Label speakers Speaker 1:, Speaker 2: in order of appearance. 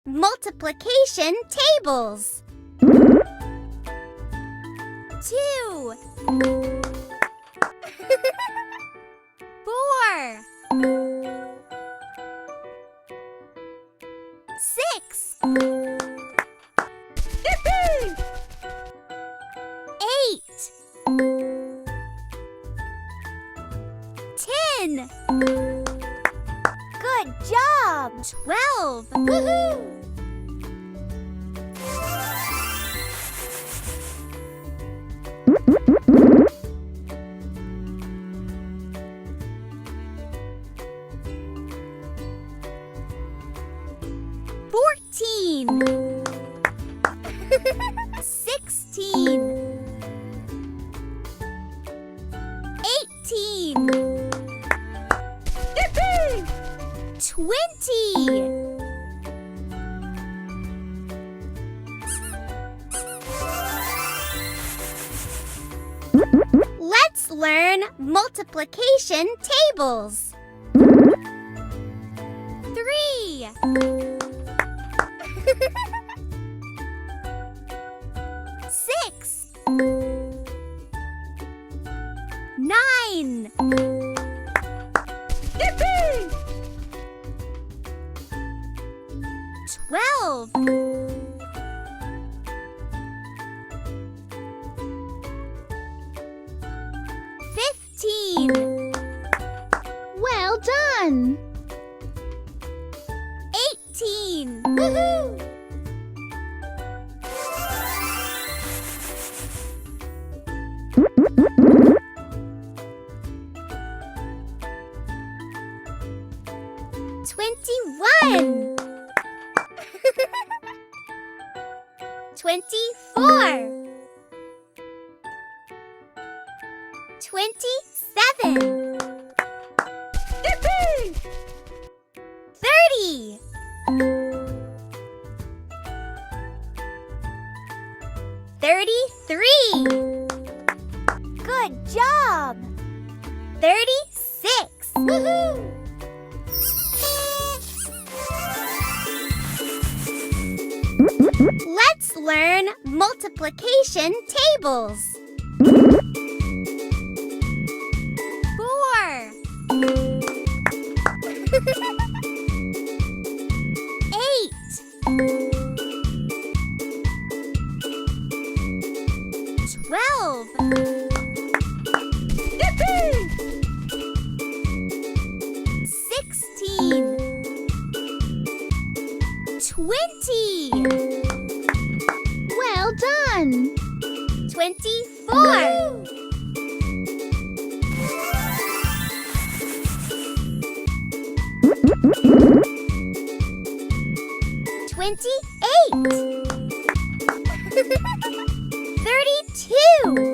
Speaker 1: multiplication tables. 2 4 6 8 10 Good job! 12 Woohoo! 14 16 18 20 Let's learn multiplication tables. 3 6 9 12 15
Speaker 2: Well done!
Speaker 1: 18 Woohoo! 21 24 27 30 33 Good job! 36 Woohoo! Let's learn multiplication tables. 4 8 12 16 20
Speaker 2: Well done!
Speaker 1: 24 28 32